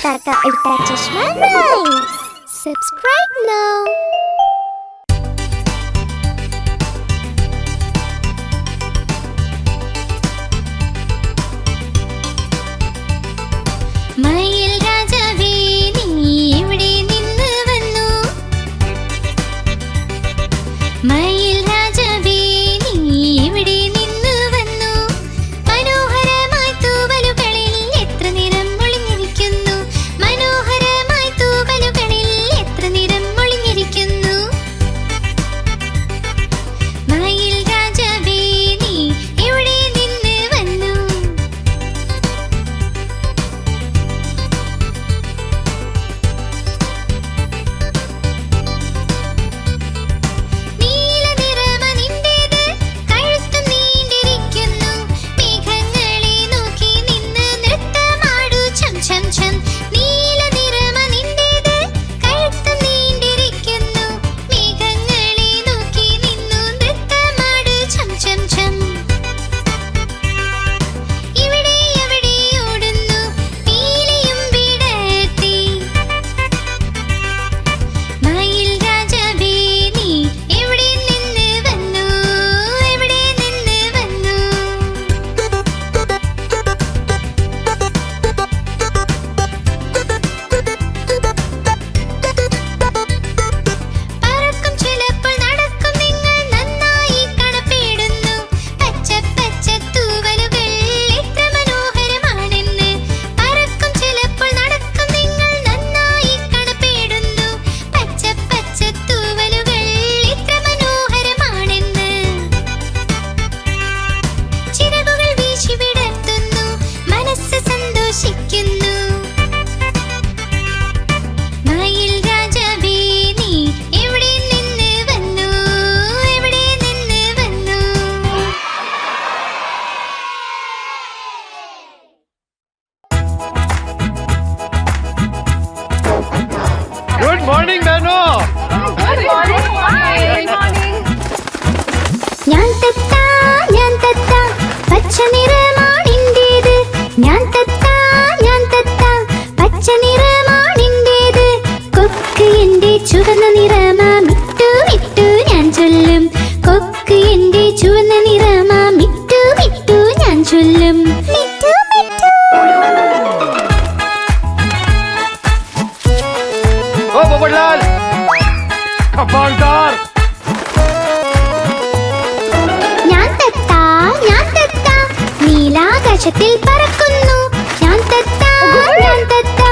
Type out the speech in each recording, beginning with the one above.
Tarka Ultra Chashma Rhymes. Subscribe now. മയിൽ രാജാവേ നീ എവിടെ നിന്ന് വന്നു? മയിൽ രാജാവേ നീ എവിടെ നിന്ന് വന്നു? മനോഹരമായി തൂവലുകളിൽ എത്ര നിറം ഒളിഞ്ഞിരിക്കുന്നു. മനോഹരമായി തൂവലുകളിൽ എത്ര നിറം ഒളിഞ്ഞിരിക്കുന്നു. മയിൽ രാജാവേ നീ എവിടെ നിന്ന് വന്നു? Good morning, Beno. Good morning. ഞാൻ തത്ത പച്ച നിറമാണിന്റേത്. ഞാൻ തത്ത പച്ച നിറമാണിന്റേത്. കൊക്ക് എന്റെ ചുവന്ന നിറമാ മിട്ടു മിട്ടു ഞാൻ ചൊല്ലും. കൊക്ക് എന്റെ ചുവന്ന നിറമാ മിട്ടു മിട്ടു ഞാൻ ചൊല്ലും. Mittu Mittu. Oh, Babalal! Kabaldar! ഞാൻ തത്ത നീലാകാശത്തിൽ പറക്കുന്നു. ഞാൻ തത്ത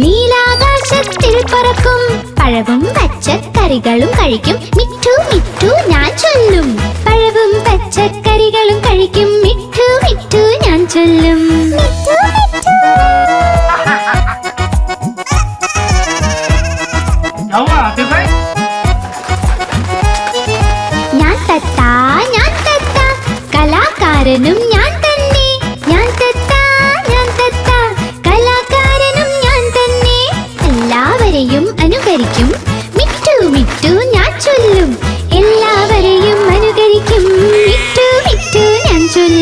നീലാകാശത്തിൽ പറക്കും. പഴവും പച്ചക്കറികളും കഴിക്കും. മിട്ടു മിട്ടു ഞാൻ ചൊല്ലും. പഴവും പച്ചക്കറികളും കഴിക്കും. മിട്ടു മിട്ടു ഞാൻ ചൊല്ലും. മിട്ടു മിട്ടു. ഞാൻ തത്ത കലാകാരനും ഞാൻ തന്നെ. ഞാൻ തത്ത കലാകാരനും ഞാൻ തന്നെ. എല്ലാവരെയും അനുകരിക്കും. മിട്ടു മിട്ടു ഞാൻ ചൊല്ലും. എല്ലാവരെയും അനുകരിക്കും. മിട്ടു മിട്ടു ഞാൻ ചൊല്ലും.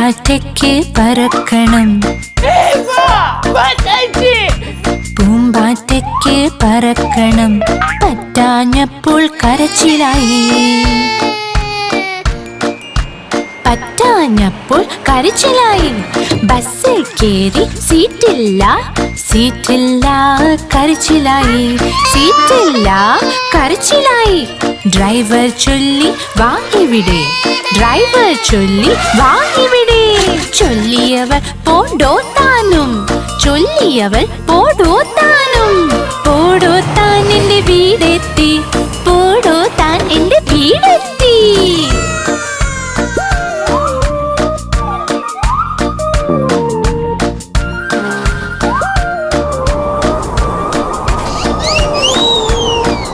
പൂമ്പാറ്റയ്ക്ക് പറക്കണം, പൂമ്പാറ്റയ്ക്ക് പറക്കണം, പറ്റാഞ്ഞപ്പോൾ കരച്ചിലായി, പറ്റാഞ്ഞപ്പോൾ കരച്ചിലായി. ബസ്സിൽ കേറി സീറ്റില്ല, സീറ്റില്ല കരച്ചിലായി, സീറ്റില്ല കരച്ചിലായി. ഡ്രൈവർ ചൊല്ലി വാ ഇവിടെ, ഡ്രൈവർ ചൊല്ലി വാ ഇവിടെ. ചൊല്ലിയവൾ പോടോ താനും, ചൊല്ലിയവൾ പോടോ താനും. പോടോ താൻ എന്റെ വീടെത്തി, പോടോ താൻ എന്റെ വീടെത്തി.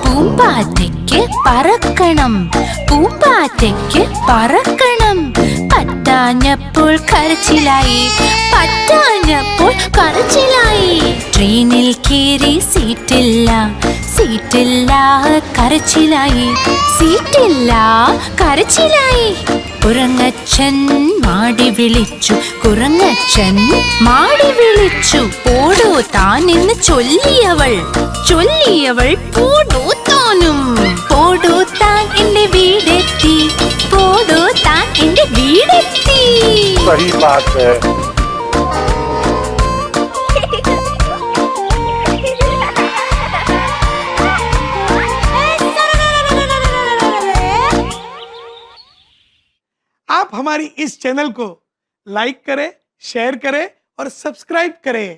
പൂമ്പാറ്റയ്ക്ക് പറക്കണം, പൂമ്പാറ്റയ്ക്ക് പറക്കണം, പറ്റാഞ്ഞപ്പോൾ കരച്ചിലായി, പറ്റാഞ്ഞപ്പോൾ കരച്ചിലായി. ട്രെയിനിൽ കയറി സീറ്റില്ല, സീറ്റില്ല കരച്ചിലായി, സീറ്റില്ല കരച്ചിലായി. കുരങ്ങച്ചൻ മാടി വിളിച്ചു, കുരങ്ങച്ചൻ മാടി വിളിച്ചു. പോടോ താൻ എന്ന് ചൊല്ലിയവൾ, ചൊല്ലിയവൾ പോടോ താനും. പോടോ താൻ എന്റെ വീടെത്തി, പോടോ താൻ എന്റെ വീടെത്തി. सही बात है. आप हमारी इस चैनल को लाइक करें, शेयर करें और सब्सक्राइब करें।